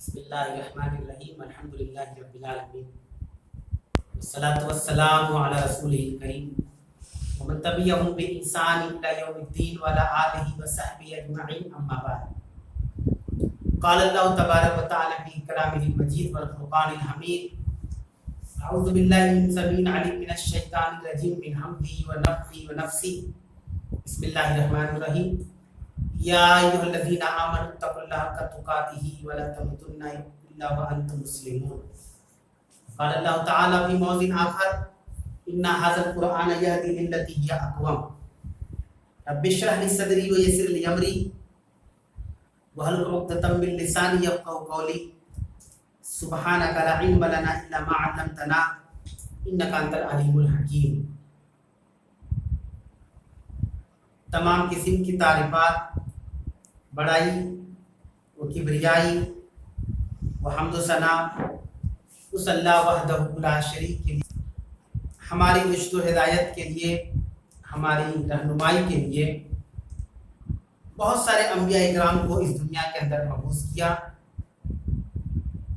بسم اللہ الرحمن الرحیم الحمد للہ رب العالمین والصلاة والسلام علی رسولہ الکریم ومن تبعهم بإحسان إلی یوم الدین وعلی آلہ وصحبہ اجمعین اما بعد قال اللہ تبارک وتعالی فی کلامہ المجید والفرقان الحمید اعوذ باللہ من السمیع العلیم من الشیطان الرجیم من حمزہ ونفخہ ونفثہ بسم اللہ الرحمن الرحیم یا ایھا الذین آمنوا اتقوا اللہ حق تقاتہ ولا تموتن الا وانتم مسلمون قال اللہ تعالی فی موضع آخر ان ھذا القرآن یہدی للتی ہی اقوم رب اشرح لی صدری ویسر لی امری واحلل عقدۃ من لسانی یفقهوا قولی سبحانک لا علم لنا الا ما علمتنا انک انت العلیم الحکیم۔ تمام قسم کی تعریفات، بڑائی و کبریائی و حمد و ثنا اس اللہ وحدہ لا شریک کے لیے، ہماری رشد و ہدایت کے لیے، ہماری رہنمائی کے لیے بہت سارے انبیاء اکرام کو اس دنیا کے اندر مبعوث کیا،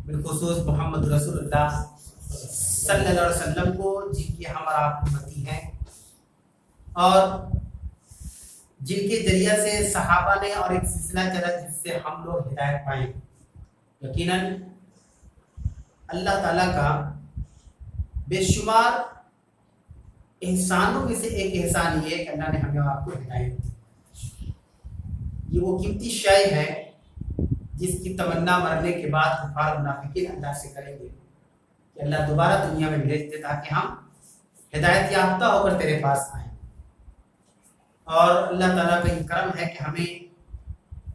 بالخصوص محمد رسول اللہ صلی اللہ علیہ وسلم کو، جن کی ہم اور آپ امتی ہیں، اور جن کے ذریعہ سے صحابہ نے اور ایک سلسلہ چلا جس سے ہم لوگ ہدایت پائیں۔ یقیناً اللہ تعالیٰ کا بے شمار احسانوں میں سے ایک احسان یہ ہے کہ اللہ نے ہمیں اور آپ کو ہدایت دی۔ یہ وہ قیمتی شے ہے جس کی تمنا مرنے کے بعد کفار منافقین اللہ سے کریں گے کہ اللہ دوبارہ دنیا میں بھیج دے تاکہ ہم ہدایت یافتہ ہو کر تیرے پاس آئیں۔ اور اللہ تعالیٰ کا یہ کرم ہے کہ ہمیں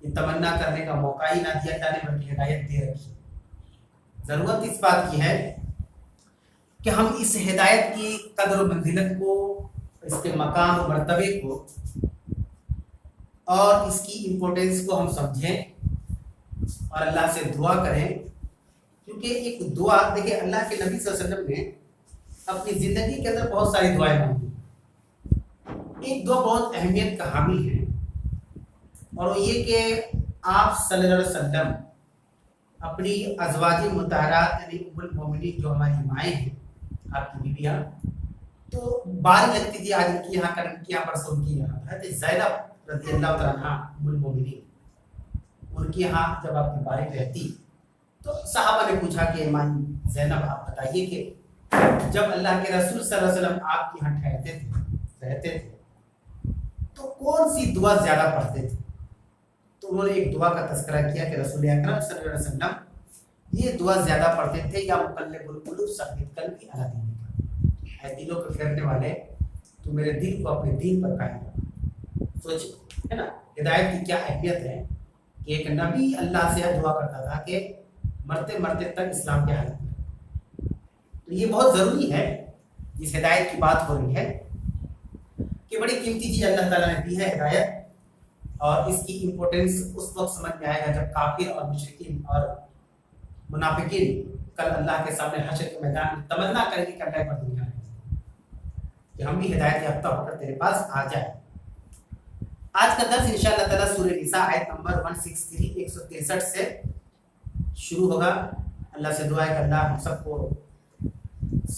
یہ تمنا کرنے کا موقع ہی نہ دیا اللہ نے، بلکہ ہدایت دے رکھی۔ ضرورت اس بات کی ہے کہ ہم اس ہدایت کی قدر و منزلت کو، اس کے مقام و مرتبے کو اور اس کی امپورٹنس کو ہم سمجھیں اور اللہ سے دعا کریں، کیونکہ ایک دعا دیکھیں، اللہ کے نبی صلی اللہ علیہ وسلم نے اپنی زندگی کے اندر بہت ساری دعائیں مانگی۔ ایک دعا بہت اہمیت کا حامل ہے، اور وہ یہ کہ آپ صلی اللہ علیہ وسلم اپنی ازواج مطہرات یعنی ام المومنین جو ہماری مائیں ہیں، آپ کی بیویاں، تو باری لگتی تھی آج ان کی یہاں کل ان کی یہاں پرسوں ان کی یہاں، حضرت زینب رضی اللہ تعالیٰ عنہا ام المومنین، ان کی یہاں جب آپ کی باری رہتی تو صحابہ نے پوچھا کہ ماں زینب آپ بتائیے کہ جب اللہ کے رسول صلی اللہ علیہ وسلم آپ کے یہاں ٹھہرتے تھے، رہتے تھے، تو کون سی دعا زیادہ پڑھتے تھے؟ تو انہوں نے ایک دعا کا تذکرہ کیا کہ رسول اکرم صلی اللہ علیہ وسلم یہ دعا زیادہ پڑھتے تھے، یا مقلب القلوب ثبت قلبی علی دینک، اے دلوں کے پھیرنے والے تو میرے دل کو اپنے دین پر قائم رکھ۔ سوچ ہے نا ہدایت کی کیا اہمیت ہے کہ ایک نبی اللہ سے دعا کرتا تھا کہ مرتے مرتے تک اسلام کی حالت میں، تو یہ بہت ضروری ہے۔ اس ہدایت کی بات ہو رہی ہے کہ بڑی قیمتی چیز اللہ تعالیٰ نے دی ہے ہدایت، اور اس کی امپورٹنس اس وقت سمجھ میں آئے گا جب کافر اور مشرکین اور منافقین کل اللہ کے سامنے حشر کے میدان میں تمنا کریں گے کہ اللہ پر دنیا ہے کہ ہم بھی ہدایت یافتہ ہو کر تیرے پاس آ جائیں۔ آج کا درس انشاءاللہ تعالیٰ سورہ نساء آیت نمبر 163 163 سے شروع ہوگا۔ اللہ سے دعا ہے کہ اللہ ہم سب کو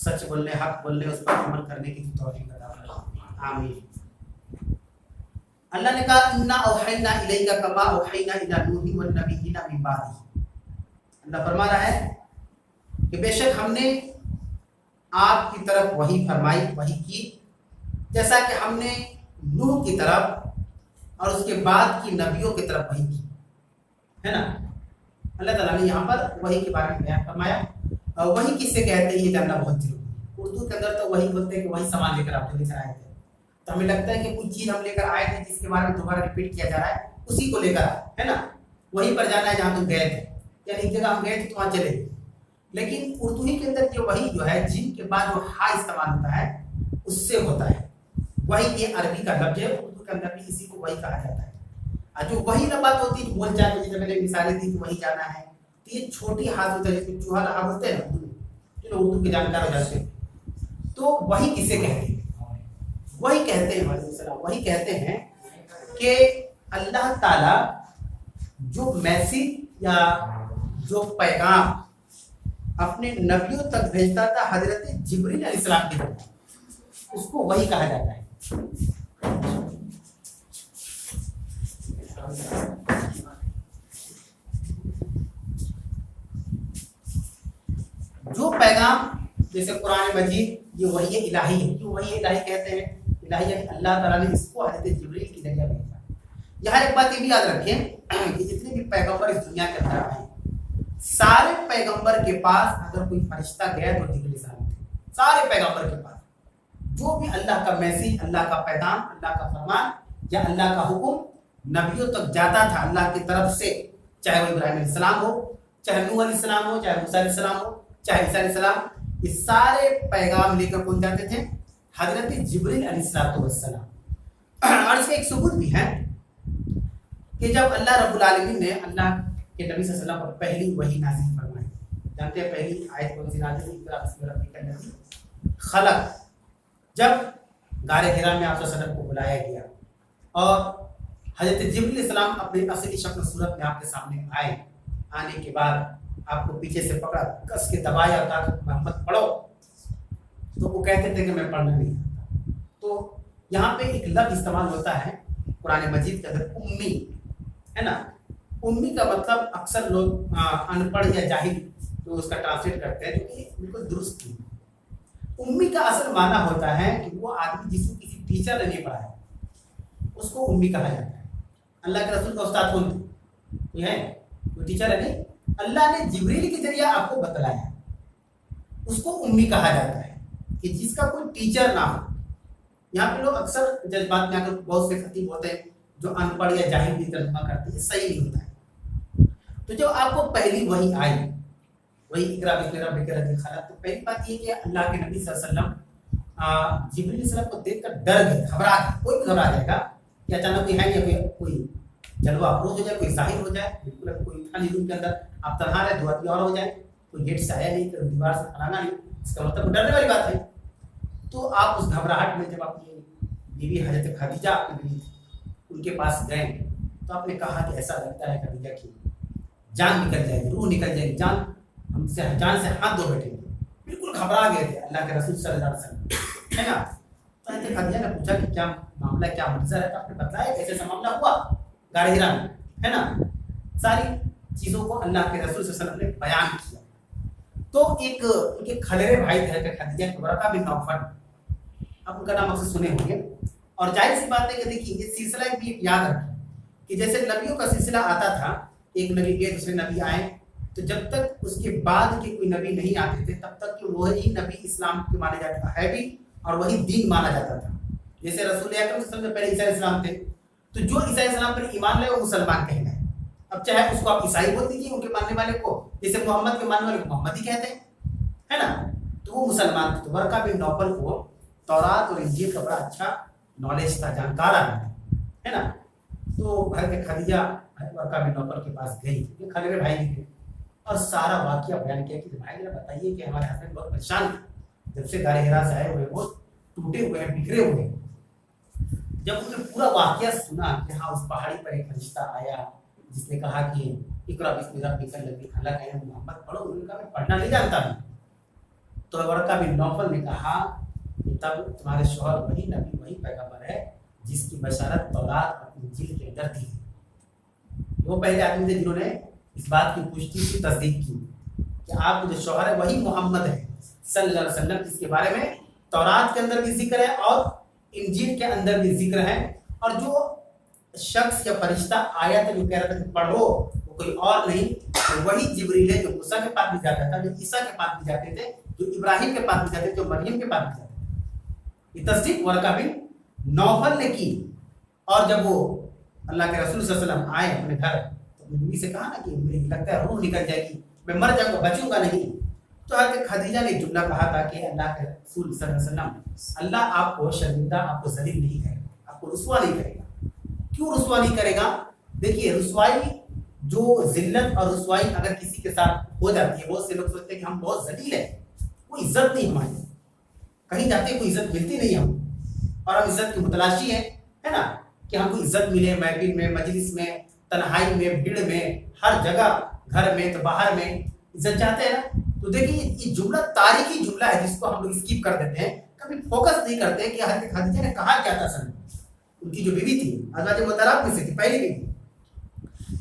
سچ بولنے، حق بولنے، اس پر عمل کرنے کی توفیق عطا فرمائے، آمین۔ اللہ نے کہا انا اوحینا الیک کما اوحینا الی نوح والنبیین من بعدہ۔ اللہ فرما رہا ہے کہ بے شک ہم نے آپ کی طرف وحی فرمائی، وحی کی، جیسا کہ ہم نے نوح کی طرف اور اس کے بعد کی نبیوں کی طرف وحی کی، ہے نا۔ اللہ تعالیٰ نے یہاں پر وحی کے بارے میں بیان فرمایا، اور وحی کس سے کہتے ہیں یہ جاننا بہت ضروری ہے۔ اردو کے اندر تو وحی بولتے ہیں کہ وہی سامان لے کر آپ لے کر آئے تھے، تو ہمیں لگتا ہے کہ کوئی چیز ہم لے کر آئے تھے جس کے بارے میں دوبارہ ریپیٹ کیا جا رہا ہے، اسی کو لے کر آئے، ہے نا، وہیں پر جانا ہے جہاں تم گئے تھے، یعنی ایک جگہ ہم گئے تھے تو وہاں چلے گئے۔ لیکن اردو ہی کے اندر یہ وحی جو ہے جن کے بعد جو ہا استعمال ہوتا ہے اس سے ہوتا ہے۔ وحی یہ عربی کا لفظ ہے، اردو کے اندر بھی اسی کو وحی کہا جاتا ہے۔ اور جو وحی بات ہوتی ہے بول چال، جیسے میں نے مثالیں دی کہ وہی جانا ہے، تو یہ چھوٹی ہاتھ ہوتا ہے، جس میں چوہا رہا بولتے ہیں نا اردو میں، جو اردو کے جانکار ہو جاتے ہیں۔ تو وحی کسے کہتے ہیں؟ وہی کہتے ہیں وہی کہتے ہیں کہ اللہ تعالیٰ جو میسج یا جو پیغام اپنے نبیوں تک بھیجتا تھا حضرت جبریل علیہ السلام کی طرف، اس کو وحی کہا جاتا ہے۔ جو پیغام جیسے قرآن مجید یہ وحی الہی ہے، کیوں وحی الہی کہتے ہیں؟ الہی یعنی اللہ تعالیٰ نے اس کو حضرت جبریل کی ذریعہ بھیجا۔ یہاں ایک بات یہ بھی یاد رکھیں کہ جتنے بھی پیغمبر اس دنیا کے اندر آئے سارے پیغمبر کے پاس اگر کوئی فرشتہ گیا تو جبریل السلام تھے، سارے پیغمبر کے پاس جو بھی اللہ کا میسیج، اللہ کا پیغام، اللہ کا فرمان یا اللہ کا حکم نبیوں تک جاتا تھا اللہ کی طرف سے، چاہے وہ ابراہیم علیہ السلام ہو، چاہے نوح علیہ السلام ہو، چاہے موسیٰ علیہ السلام ہو، چاہے عیسیٰ علیہ السلام، یہ سارے پیغام لے کر کون جاتے تھے؟ حضرت جبریل علیہ السلام۔ اور اس کا ایک ثبوت بھی ہے کہ جب اللہ رب العالمین نے اللہ کے نبی صلی اللہ علیہ وسلم پر پہلی وحی نازل فرمائی، جانتے ہیں پہلی آیت کون سی نازل ہوئی؟ اقرأ بسم ربک الذی خلق۔ جب غار حرا میں آپ صلی اللہ علیہ وسلم کو بلایا گیا اور حضرت جبریل علیہ السلام اپنی اصلی شکل و صورت میں آپ کے سامنے آئے، آنے کے بعد آپ کو پیچھے سے پکڑا، کس کے دبایا اور کہا کہ محمد پڑھو، تو وہ کہتے تھے کہ میں پڑھنا نہیں چاہتا۔ تو یہاں پہ ایک لفظ استعمال ہوتا ہے قرآن مجید کے اندر، امی ہے نا۔ امی کا مطلب اکثر لوگ ان پڑھ یا جاہل جو اس کا ٹرانسلیٹ کرتے ہیں، جو کہ بالکل درست نہیں۔ امی کا اصل معنی ہوتا ہے کہ وہ آدمی جس کو کسی ٹیچر نے نہیں پڑھایا اس کو امی کہا جاتا ہے۔ اللہ کے رسول کا استاد کون تھے؟ کوئی ہے؟ کوئی ٹیچر ہے نہیں؟ اللہ نے جبریل کے ذریعے آپ کو بتلایا، اس کو امی کہا جاتا ہے کہ جس کا کوئی ٹیچر نہ ہو۔ یہاں پہ لوگ اکثر جذبات میں آ کر بہت سے خطیب ہوتے ہیں جو ان پڑھ یا جاہل بھی ترجمہ کرتے ہیں، صحیح نہیں ہوتا ہے۔ تو جب آپ کو پہلی وحی آئی، وہی اقرأ بسم ربک الذی خلق، تو پہلی بات یہ کہ اللہ کے نبی صلی اللہ علیہ وسلم جبریل علیہ السلام کو دیکھ کر ڈر گئے، گھبرا گئے۔ کوئی بھی گھبرا جائے گا کہ اچانک کوئی ہے یا کوئی جلوہ افروز ہو جائے، کوئی ظاہر ہو جائے، بالکل کوئی خالی روم کے اندر آپ تنہا رہے، دو آدمی اور ہو جائے، کوئی گیٹ سے آیا نہیں، کوئی دیوار سے پھلانا نہیں، اس کا مطلب ڈرنے والی بات ہے۔ تو آپ اس گھبراہٹ میں جب اپنی بیوی حضرت خدیجہ آپ کی بیوی ان کے پاس گئے تو آپ نے کہا کہ ایسا لگتا ہے خدیجہ کی جان نکل جائے گی، روح نکل جائے گی، جان سے ہاتھ دھو بیٹھے گے، بالکل گھبرا گئے تھے اللہ کے رسول صلی اللہ علیہ وسلم، ہے نا۔ تو حضرت خدیجہ نے پوچھا کہ کیا معاملہ، کیا منظر ہے؟ تو آپ نے بتلایا کیسے ایسا معاملہ ہوا غار حرا میں، ہے نا۔ ساری چیزوں کو اللہ کے رسول صلی اللہ علیہ وسلم نے بیان کیا۔ تو ایک ان کے کھلیرے بھائی تھے حضرت خدیجہ کے، ورقہ بن نوفل، آپ ان کا نام اکثر سنے ہوں گے۔ اور ظاہر سی بات ہے کہ دیکھیے یہ سلسلہ بھی یاد رکھیں کہ جیسے نبیوں کا سلسلہ آتا تھا، ایک نبی گئے دوسرے نبی آئے، تو جب تک اس کے بعد کے کوئی نبی نہیں آتے تھے تب تک کہ وہی نبی اسلام کے مانا جاتا ہے بھی، اور وہی دین مانا جاتا تھا۔ جیسے رسول اکرم صلی اللہ علیہ وسلم سے پہلے عیسیٰ علیہ السلام تھے، تو جو عیسیٰ علیہ السلام پر ایمان لائے وہ مسلمان کہلائے۔ اب چاہے اس کو آپ عیسائی بول دیجیے ان کے ماننے والے کو، جیسے محمد کے ماننے والے کو محمد ہی کہتے ہیں، ہے نا۔ تو وہ مسلمان تھے۔ تو ورقہ بن نوفل کو تورات اور انجیل کا بڑا اچھا نالج تھا، جانکار آدمی ہے نا۔ تو حضرت خدیجہ ورقہ بن نوفل کے پاس گئی، یہ کھلیرے بھائی بھی تھے، اور سارا واقعہ بیان کیا کہ بھائی ذرا بتائیے کہ ہمارے ہسبینڈ بہت پریشان ہیں، جب سے غار حرا سے آئے ہوئے بہت ٹوٹے ہوئے ہیں، بکھرے ہوئے ہیں۔ جب انہوں نے پورا واقعہ سنا کہ ہاں اس پہاڑی پر ایک فرشتہ آیا جس نے کہا کہ اقرأ بسم ربک الذی خلق، محمد پڑھو، انہوں نے کہا میں پڑھنا نہیں جانتا ہوں۔ تو ورقہ بن نوفل نے کہا کہ تب تمہارے شوہر وہی نبی وہی پیغمبر ہے جس کی بشارت تورات اور انجیل کے اندر تھی۔ وہ پہلے آدمی تھے جنہوں نے اس بات کی پشتی کی، تصدیق کی کہ آپ جو شوہر ہے وہی محمد ہے صلی اللہ علیہ وسلم، جس کے بارے میں تورات کے اندر بھی ذکر ہے اور انجیل کے اندر بھی ذکر ہے۔ اور جو شخص یا فرشتہ آیا تھا جو کہہ رہا تھا کہ پڑھو، وہ کوئی اور نہیں، وہی جبریل ہے جو موسیٰ کے پاس بھی جاتا تھا، جو عیسیٰ کے پاس بھی جاتے تھے، جو ابراہیم کے پاس بھی جاتے تھے، جو مریم کے پاس بھی جاتے تھے۔ یہ تصدیق ورقہ بن نوفل نے کی۔ اور جب وہ اللہ کے رسول صلی اللہ علیہ وسلم آئے اپنے گھر تو اپنی بیوی سے کہا نا کہ مجھے لگتا ہے روح نکل جائے گی، میں مر جاؤں گا، بچوں گا نہیں۔ تو حضرت خدیجہ نے جملہ کہا تھا کہ اللہ کے رسول صلی اللہ علیہ وسلم، اللہ آپ کو شرمندہ، آپ کو ذلیل نہیں کرے گا، آپ کو رسوا نہیں کرے گا۔ کیوں رسوا نہیں کرے گا؟ دیکھیے رسوائی جو ذلت اور رسوائی اگر کسی کے ساتھ ہو جاتی ہے، بہت سے لوگ سوچتے ہیں کہ ہم بہت ذلیل ہیں، کوئی عزت نہیں ہماری، کہیں جاتے کوئی عزت ملتی نہیں ہم، اور ہم عزت کی متلاشی ہیں، ہے نا، کہ ہم کو عزت ملے محفل میں، مجلس میں، تنہائی میں، بھیڑ میں، ہر جگہ گھر میں تو باہر میں عزت چاہتے ہیں نا. تو دیکھیے یہ جملہ تاریخی جملہ ہے جس کو ہم لوگ اسکپ کر دیتے ہیں, کبھی فوکس نہیں کرتے کہ حضرت خدیجہ نے کہا کیا تھا. اصل میں ان کی جو بیوی تھی ازواج مطہرات میں سے تھی, پہلی بیوی,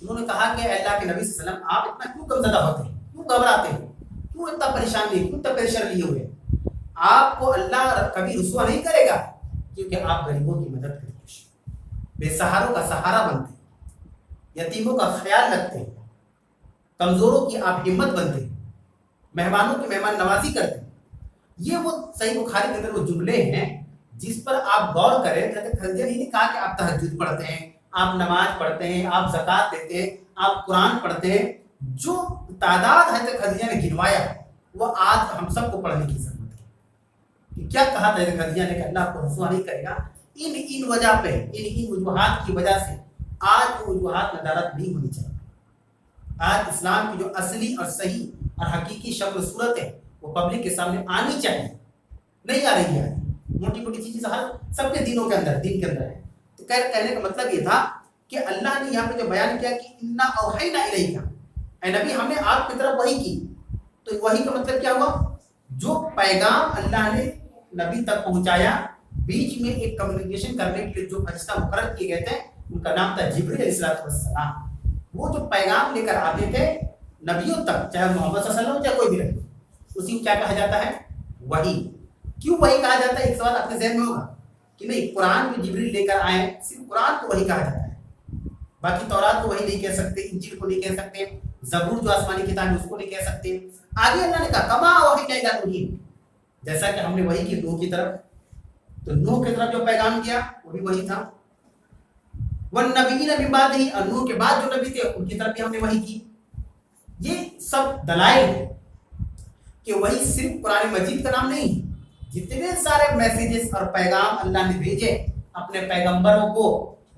انہوں نے کہا کہ اللہ کے نبی صلی اللہ علیہ وسلم آپ اتنا کیوں غمزدہ ہوتے ہیں, کیوں گھبراتے ہیں, کیوں اتنا پریشان نہیں, کیوں اتنا پریشر لیے ہوئے, آپ کو اللہ کبھی رسوا نہیں کرے گا کیونکہ آپ غریبوں کی مدد کرتے ہیں, بے سہاروں کا سہارا بنتے ہیں, یتیموں کا خیال رکھتے ہیں, کمزوروں کی آپ ہمت بنتے ہیں, مہمانوں کی مہمان نوازی کرتے ہیں. یہ وہ صحیح بخاری کے اندر وہ جملے ہیں جس پر آپ غور کریں. حضرت خدیجہ نے کہا کہ آپ تہجد پڑھتے ہیں, آپ نماز پڑھتے ہیں, آپ زکوٰۃ دیتے ہیں, آپ قرآن پڑھتے ہیں. جو تعداد حضرت خدیجہ نے گنوایا وہ آج ہم سب کو پڑھنے کی ضرورت ہے کہ کیا کہا تھا حضرت خدیجہ نے کہ اللہ کو رسوا نہیں کرے گا. ان وجہ پہ ان وجوہات کی وجہ سے آج وہ وجوہات ندارت نہیں ہونی چاہیے. آج اسلام کی جو اصلی اور صحیح اور حقیقی شکل و صورت ہے وہ پبلک کے سامنے آنی چاہیے, نہیں آ رہی ہے. موٹی موٹی چیزیں ہر سب کے دینوں کے اندر, دین کے اندر ہے. تو کہنے کا مطلب یہ تھا کہ اللہ نے یہاں پہ جو بیان کیا کہ انا اوحینا الیک, اے نبی ہم نے آپ کی طرف وحی کی. تو وحی کا مطلب کیا ہوا, جو پیغام اللہ نے نبی تک پہنچایا, بیچ میں ایک کمیونیکیشن کرنے کے لیے جو فرشتہ مقرر کیے گئے تھے ان کا نام تھا جبریل علیہ السلام. وہ جو پیغام لے کر آتے تھے نبیوں تک, چاہے محمد صلی اللہ علیہ وسلم چاہے کوئی بھی رہے, اسی کو کیا کہا جاتا ہے, وحی. کیوں وحی کہا جاتا ہے, ایک سوال آپ کے ذہن میں ہوگا کہ نہیں قرآن میں جبریل لے کر آئے, صرف قرآن کو وحی کہا جاتا ہے, باقی تورات کو وحی نہیں کہہ سکتے, انجیل کو نہیں کہہ سکتے, زبور جو آسمانی کتاب ہے اس کو نہیں کہہ سکتے. آگے اللہ نے کہا کما اوحینا الی نوح, جیسا کہ ہم نے وحی کی نوح کی طرف, تو نوح کی طرف جو پیغام کیا وہ بھی وحی تھا. والنبیین من بعدہ, اور نوح کے بعد جو نبی تھے ان کی طرف بھی ہم نے وحی کی. یہ سب دلائل ہیں کہ وہی صرف قرآن مجید کا نام نہیں, جتنے سارے میسیجز اور پیغام اللہ نے بھیجے اپنے پیغمبروں کو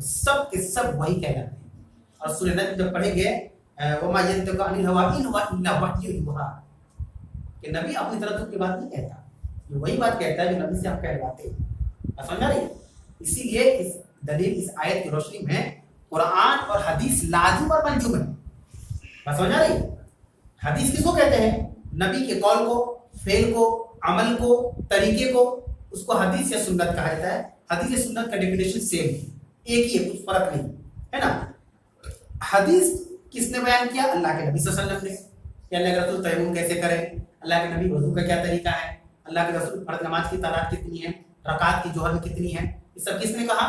سب کے سب وہی کہلاتے ہیں. اور سورہ نجم جب پڑھیں گے وما ينطق عن الهوى ان هو الا وحی یوحی, کہ نبی اپنی طرف کی بات نہیں کہتا, یہ وہی بات کہتا ہے جو نبی سے آپ کہلواتے ہیں. سمجھا رہی. اسی لیے اس دلیل اس آیت کی روشنی میں قرآن اور حدیث لازم اور منجوم ہے. بات سمجھا رہی. حدیث کس کو کہتے ہیں, نبی کے قول کو, فعل کو, عمل کو, طریقے کو, اس کو حدیث یا سنت کہا جاتا ہے. حدیث یا سنت کا ڈیفینیشن سیم ہے, ایک ہی ہے, کچھ فرق نہیں ہے نا. حدیث کس نے بیان کیا, اللہ کے نبی صلی اللہ علیہ وسلم نے, کہ اللہ کے رسول تیمم کیسے کریں, اللہ کے نبی وضو کا کیا طریقہ ہے, اللہ کے رسول فرض نماز کی تعداد کتنی ہے, رکعات کی جوہر میں کتنی ہے, یہ سب کس نے کہا,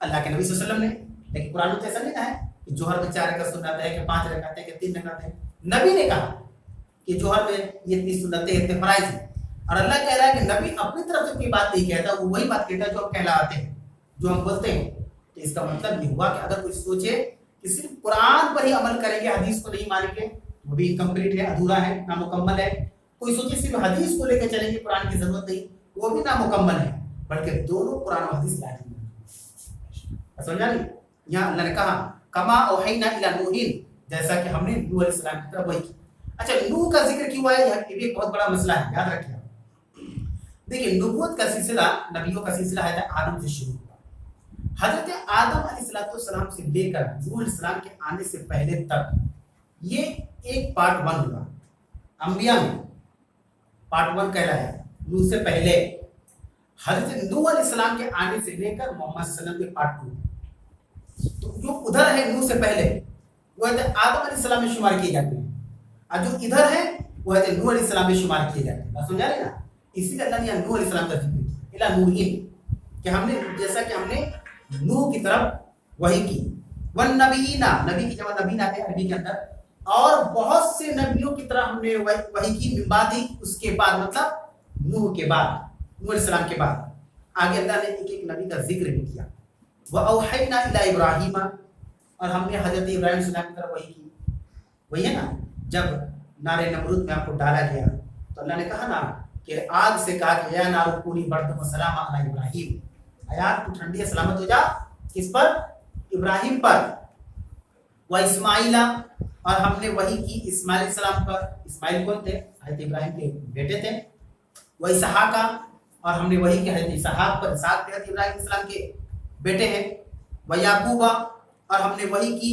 اللہ کے نبی صلی اللہ علیہ وسلم نے. لیکن قرآن میں ایسا نہیں کہا ہے کہ جوہر میں 4 رکعت سنت ہے, کہ 5 رکعت ہے, کہ 3 رکعت ہے. نبی نے کہا کہ جوہر میں یہ اتنی سنتیں, اتنے فرائض ہیں. اور اللہ کہہ رہا ہے کہ نبی اپنی طرف سے کوئی بات نہیں کہتا, وہ وہی بات کہتا ہے جو ہم کہلاتے ہیں, جو ہم بولتے ہیں. تو اس کا مطلب یہ ہوا کہ اگر کوئی سوچے کہ صرف قرآن پر ہی عمل کریں گے, حدیث کو نہیں مانیں گے, وہ بھی انکمپلیٹ ہے, ادھورا ہے, نامکمل ہے. کوئی سوچے صرف حدیث کو لے کے چلیں گے, قرآن کی ضرورت نہیں, وہ بھی نامکمل ہے. بلکہ دونوں قرآن و حدیث لازم ہے. سمجھا نہیں. یہاں اللہ نے کہا کما اوحینا الی نوح, جیسا کہ ہم نے نوح علیہ السلام کی طرف وحی کی. اچھا نوح کا ذکر کیوں آیا, یہ بھی ایک بہت بڑا مسئلہ ہے, یاد رکھیے. دیکھیں نبوت کا سلسلہ, نبیوں کا سلسلہ ہے آدم سے شروع ہوا. حضرت آدم علیہ السلام سے لے کر نوح علیہ السلام کے آنے سے پہلے تک یہ ایک پارٹ 1 ہوا. انبیاء میں پارٹ 1 کہلایا. نوح سے پہلے حضرت نوح علیہ السلام کے آنے سے لے کر محمد صلی اللہ علیہ وسلم کے پارٹ 2. تو جو ادھر ہے نوح سے پہلے وہ حضرت آدم علیہ السلام میں شمار کیے جاتے ہیں, اور جو ادھر ہے وہ حضرت نوح علیہ السلام میں شمار کیے جاتے ہیں. سمجھا رہے نا. اسی لیے اللہ نے نوح علیہ السلام کا ذکر کیا نوح, کہ ہم نے جیسا کہ ہم نے نوح کی طرف وحی کی. والنبیین, نبی کی جمع نبی آتے ہیں عربی کے اندر, اور بہت سے نبیوں کی طرح ہم نے وحی کی. من بعد ہی, اس کے بعد, مطلب نوح کے بعد, نوح علیہ السلام کے بعد. آگے اللہ نے ایک ایک نبی کا ذکر بھی کیا. وَأَوْحَيْنَا إِلَىٰ إِبْرَاهِيمَ, اور ہم نے حضرت ابراہیم علیہ السلام کی طرف وحی کی. وہی ہے نا, جب نار نمرود میں آپ کو ڈالا گیا تو اللہ نے کہا نا کہ آگ سے کہا کہ یا نار کونی بردم وسلام علی ابراہیم, آیات تو ٹھنڈی سلامت ہو جا کس پر, ابراہیم پر. واسماعیل, اور ہم نے وحی کی اسماعیل علیہ السلام پر. اسماعیل کون تھے, حضرت ابراہیم کے بیٹے تھے. واسحاق, اور ہم نے وحی کی حضرت اسحاق پر. اسحاق حضرت ابراہیم علیہ السلام کے بیٹے ہیں. ویعقوب, اور ہم نے وحی کی